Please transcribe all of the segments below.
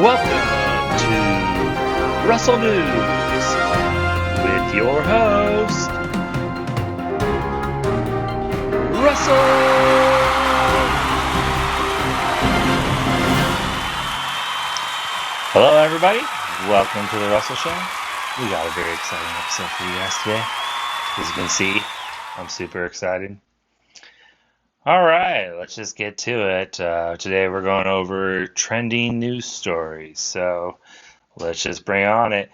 Welcome to Russell News with your host, Russell. Hello, everybody. Welcome to the Russell Show. We got a very exciting episode for you guys today. As you can see, I'm super excited. All right, let's just get to it. Today we're going over trending news stories. So let's just bring on it.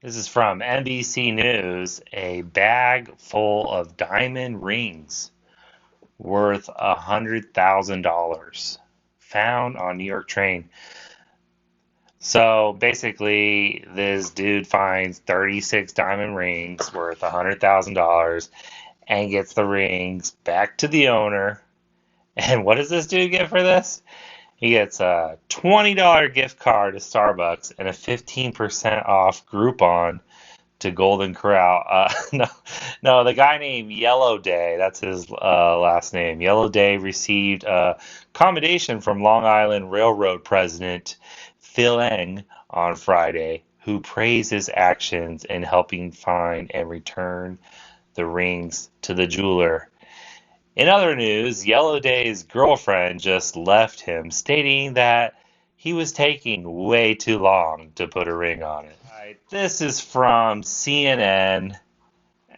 This is from NBC News. A bag full of diamond rings worth $100,000 found on New York train. So basically, this dude finds 36 diamond rings worth $100,000 and gets the rings back to the owner. And what does this dude get for this? He gets a $20 gift card to Starbucks and a 15% off Groupon to Golden Corral. No, the guy named Yellow Day, that's his last name. Yellow Day received a commendation from Long Island Railroad President Phil Eng on Friday, who praised his actions in helping find and return the rings to the jeweler. In other news, Yellow Day's girlfriend just left him, stating that he was taking way too long to put a ring on it. Right, this is from CNN.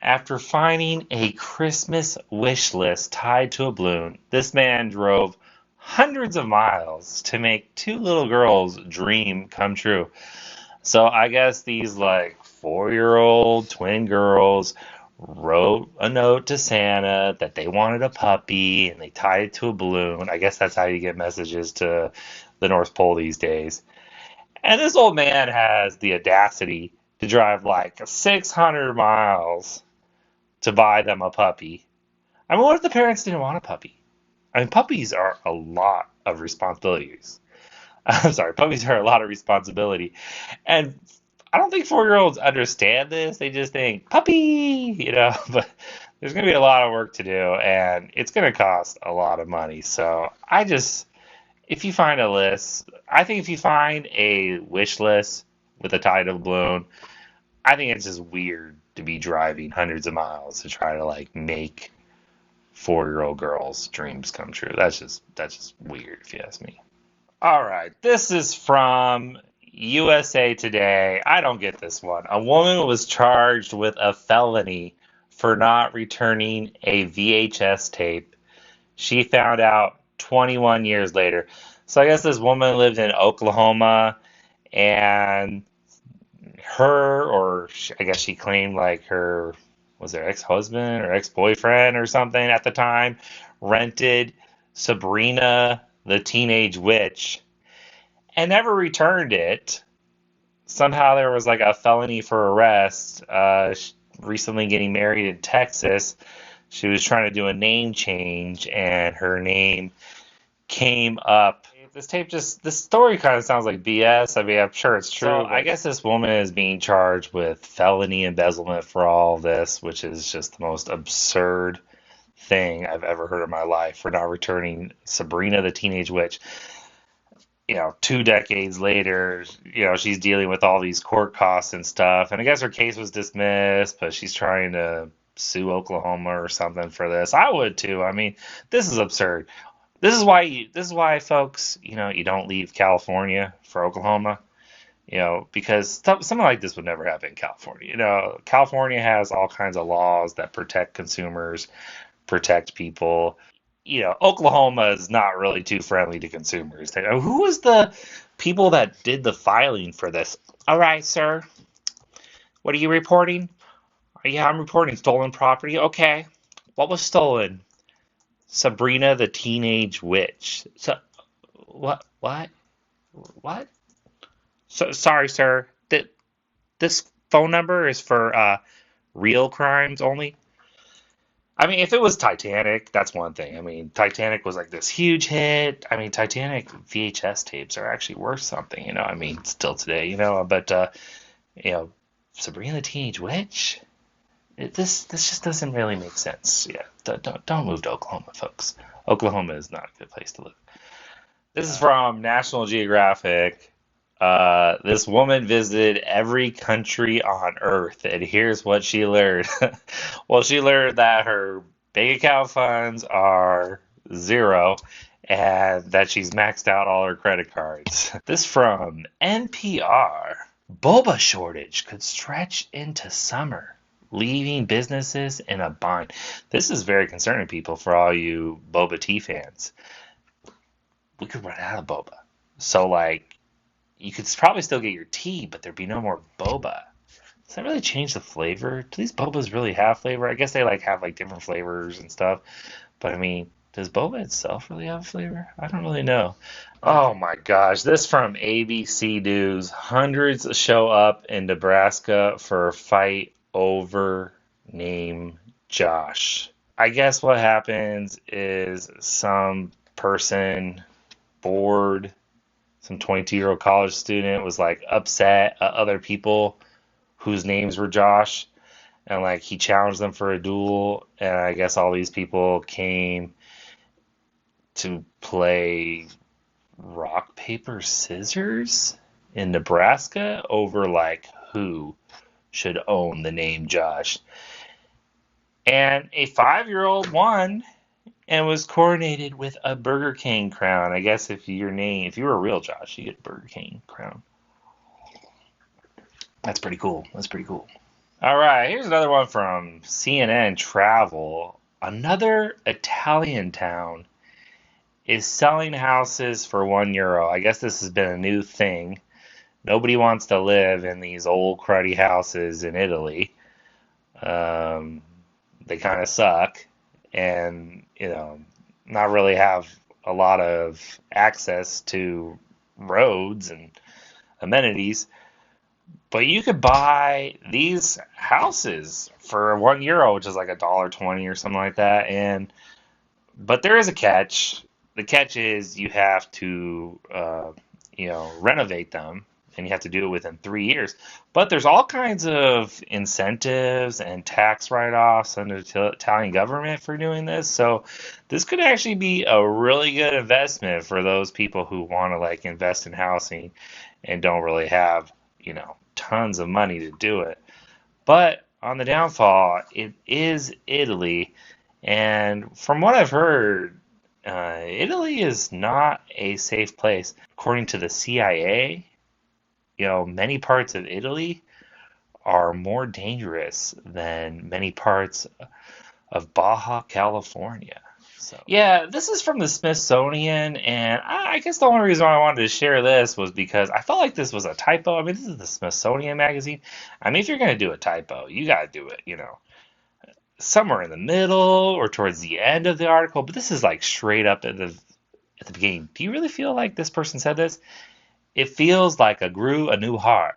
After finding a Christmas wish list tied to a balloon, this man drove hundreds of miles to make two little girls' dream come true. So I guess these 4-year-old twin girls wrote a note to Santa that they wanted a puppy and they tied it to a balloon. I guess that's how you get messages to the North Pole these days. And this old man has the audacity to drive 600 miles to buy them a puppy. I mean, what if the parents didn't want a puppy? I mean, puppies are a lot of responsibilities. Puppies are a lot of responsibility. And I don't think 4-year-olds understand this. They just think, puppy, but there's going to be a lot of work to do, and it's going to cost a lot of money. So if you find a list, I think if you find a wish list with a tie to a balloon, I think it's just weird to be driving hundreds of miles to try to make 4-year-old girls' dreams come true. That's just weird, if you ask me. All right, this is from USA Today. I don't get this one. A woman was charged with a felony for not returning a VHS tape. She found out 21 years later. So I guess this woman lived in Oklahoma, and I guess she claimed her ex-husband or ex-boyfriend or something at the time rented Sabrina the Teenage Witch and never returned it. Somehow there was a felony for arrest. Recently getting married in Texas, she was trying to do a name change and her name came up. This story kind of sounds like BS. I mean, I'm sure it's true. So I guess this woman is being charged with felony embezzlement for all this, which is just the most absurd thing I've ever heard in my life, for not returning Sabrina the Teenage Witch. 2 decades later, she's dealing with all these court costs and stuff. And I guess her case was dismissed, but she's trying to sue Oklahoma or something for this. I would too. I mean, this is absurd. This is why, folks, you don't leave California for Oklahoma, because something like this would never happen in California. California has all kinds of laws that protect consumers, protect people. Oklahoma is not really too friendly to consumers. Who was the people that did the filing for this? All right, sir. What are you reporting? Yeah, I'm reporting stolen property. Okay. What was stolen? Sabrina the Teenage Witch. So, what? So, sorry, sir. This phone number is for real crimes only? I mean, if it was Titanic, that's one thing. I mean, Titanic was this huge hit. I mean, Titanic VHS tapes are actually worth something, I mean, still today, but, Sabrina the Teenage Witch? This just doesn't really make sense. Yeah, don't move to Oklahoma, folks. Oklahoma is not a good place to live. This is from National Geographic. This woman visited every country on Earth, and here's what she learned. Well, she learned that her bank account funds are zero and that she's maxed out all her credit cards. This from NPR. Boba shortage could stretch into summer, leaving businesses in a bind. This is very concerning, people, for all you boba tea fans. We could run out of boba. So, like, you could probably still get your tea, but there'd be no more boba. Does that really change the flavor? Do these bobas really have flavor? I guess they like have like different flavors and stuff. But I mean, does boba itself really have flavor? I don't really know. Oh my gosh, this from ABC News. Hundreds show up in Nebraska for a fight over name Josh. I guess what happens is some person bored, some 22-year-old college student was like upset at other people whose names were Josh, and like he challenged them for a duel, and I guess all these people came to play rock paper scissors in Nebraska over like who should own the name Josh. And a 5-year-old won and was coronated with a Burger King crown. I guess if you were a real Josh, you get a Burger King crown. That's pretty cool. That's pretty cool. All right, here's another one from CNN Travel. Another Italian town is selling houses for €1. I guess this has been a new thing. Nobody wants to live in these old cruddy houses in Italy. Um, they kind of suck, and not really have a lot of access to roads and amenities. But you could buy these houses for €1, which is like $1.20 or something like that. But there is a catch. The catch is you have to, renovate them, and you have to do it within 3 years. But there's all kinds of incentives and tax write-offs under the Italian government for doing this. So this could actually be a really good investment for those people who want to like invest in housing and don't really have, tons of money to do it. But on the downfall, it is Italy, and from what I've heard, Italy is not a safe place. According to the CIA, many parts of Italy are more dangerous than many parts of Baja California. So, yeah, this is from the Smithsonian, and I guess the only reason why I wanted to share this was because I felt like this was a typo. I mean, this is the Smithsonian magazine. I mean, if you're going to do a typo, you got to do it, somewhere in the middle or towards the end of the article, but this is like straight up at the beginning. Do you really feel like this person said this? It feels like I grew a new heart.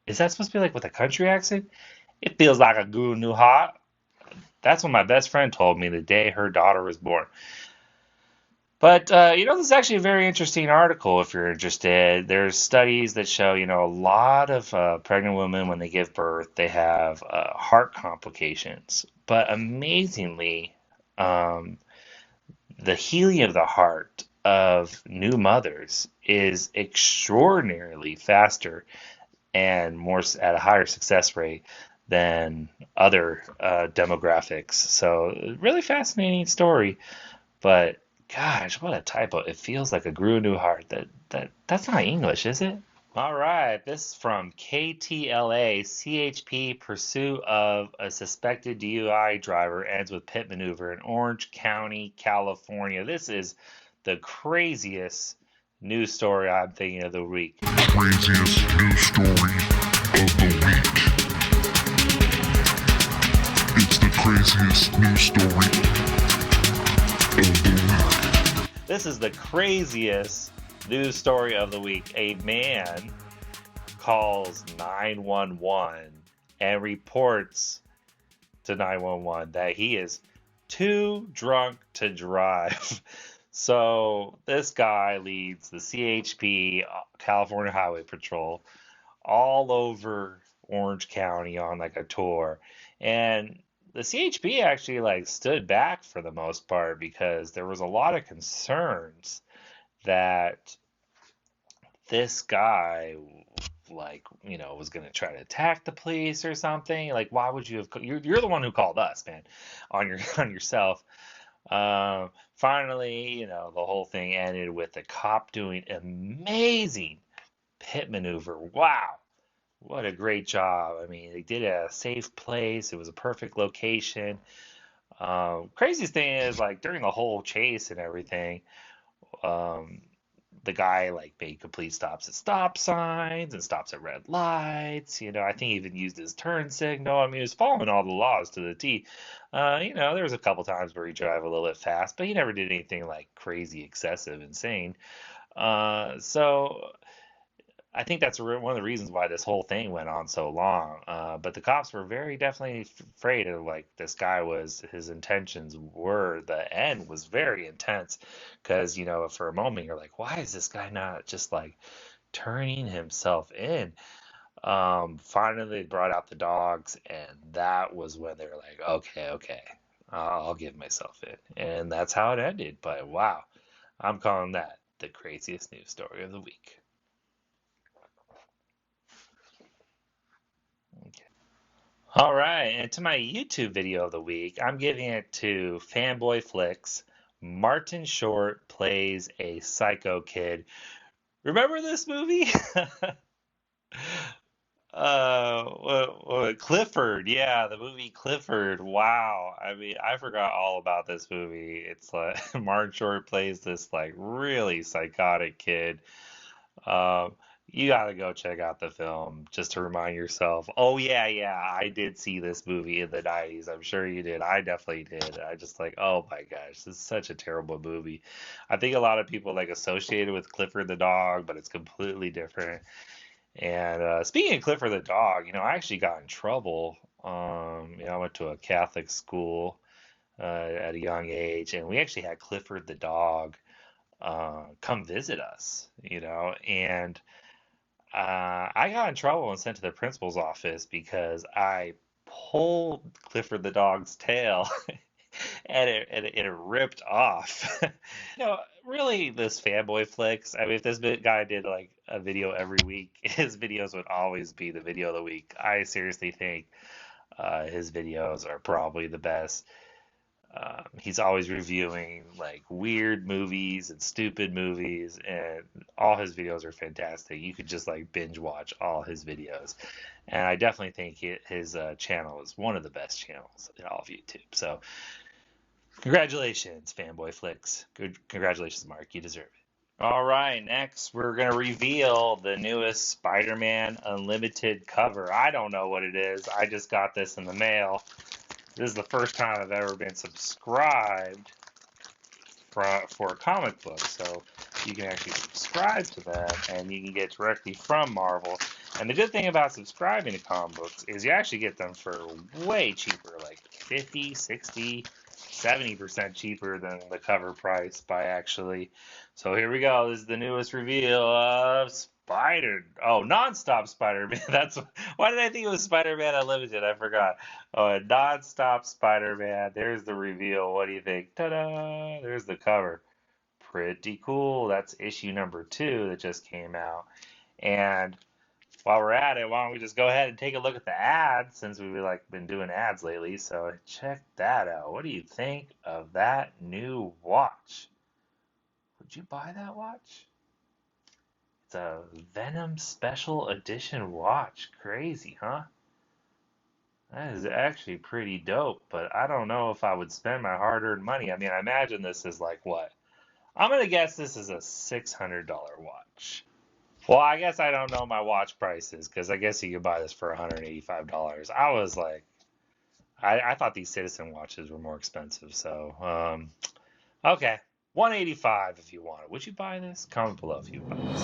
Is that supposed to be like with a country accent? It feels like I grew a new heart. That's what my best friend told me the day her daughter was born. But, this is actually a very interesting article if you're interested. There's studies that show, a lot of pregnant women, when they give birth, they have heart complications. But amazingly, um, the healing of the heart of new mothers is extraordinarily faster and more at a higher success rate than other demographics. So, really fascinating story. But gosh, what a typo! It feels like a grew a new heart. That's not English, is it? All right, this is from KTLA. CHP pursuit of a suspected DUI driver ends with pit maneuver in Orange County, California. This is the craziest news story I'm thinking of the week. Craziest news story of the week. It's the craziest news story of the week. This is the craziest news story of the week. A man calls 911 and reports to 911 that he is too drunk to drive. So this guy leads the CHP, California Highway Patrol, all over Orange County on like a tour. And the CHP actually like stood back for the most part because there was a lot of concerns that this guy, like, was going to try to attack the police or something. Like, why would you have? You're the one who called us, man, on your on yourself. Finally, the whole thing ended with the cop doing amazing pit maneuver. Wow. What a great job. I mean, they did it at a safe place. It was a perfect location. Craziest thing is, like, during the whole chase and everything, um, the guy, like, made complete stops at stop signs and stops at red lights. I think he even used his turn signal. I mean, he was following all the laws to the T. There was a couple times where he drove a little bit fast, but he never did anything like crazy, excessive, insane. So I think that's one of the reasons why this whole thing went on so long. But the cops were very definitely afraid of, like, this guy his intentions were, the end was very intense because, for a moment you're like, why is this guy not just like turning himself in? Finally they brought out the dogs, and that was when they were like, okay, okay, I'll give myself in. And that's how it ended. But wow, I'm calling that the craziest news story of the week. Okay. All right, and to my YouTube video of the week, I'm giving it to Fanboy Flicks. Martin Short plays a psycho kid. Remember this movie? Clifford. Yeah, the movie Clifford. Wow. I mean, I forgot all about this movie. It's like Martin Short plays this like really psychotic kid. Um, you gotta go check out the film just to remind yourself. Oh yeah, yeah, I did see this movie in the 90s. I'm sure you did. I definitely did. I just like, oh my gosh, this is such a terrible movie. I think a lot of people like associate it with Clifford the dog, but it's completely different. And speaking of Clifford the dog, I actually got in trouble. I went to a Catholic school at a young age, and we actually had Clifford the dog come visit us, and I got in trouble and sent to the principal's office because I pulled Clifford the dog's tail and it ripped off. Really, this fanboy flicks. I mean, if this guy did like a video every week, his videos would always be the video of the week. I seriously think his videos are probably the best. He's always reviewing like weird movies and stupid movies, and all his videos are fantastic. You could just like binge watch all his videos, and I definitely think his channel is one of the best channels in all of YouTube. So, congratulations, Fanboy Flicks. Good, congratulations, Mark. You deserve it. All right, next we're gonna reveal the newest Spider-Man Unlimited cover. I don't know what it is. I just got this in the mail. This is the first time I've ever been subscribed for a comic book, so you can actually subscribe to them and you can get directly from Marvel. And the good thing about subscribing to comic books is you actually get them for way cheaper, like 50, 60, 70% cheaper than the cover price by actually. So here we go. This is the newest reveal of Nonstop Spider-Man. Why did I think it was Spider-Man Unlimited? I forgot. Oh, Nonstop Spider-Man. There's the reveal. What do you think? Ta-da! There's the cover. Pretty cool. That's issue number 2 that just came out. And while we're at it, why don't we just go ahead and take a look at the ads since we've like been doing ads lately. So check that out. What do you think of that new watch? Would you buy that watch? It's a Venom Special Edition watch. Crazy, huh? That is actually pretty dope, but I don't know if I would spend my hard-earned money. I mean, I imagine this is like what? I'm gonna guess this is a $600 watch. Well, I guess I don't know my watch prices because I guess you could buy this for $185. I was like, I thought these Citizen watches were more expensive, so okay, 185 if you want it. Would you buy this? Comment below if you buy this.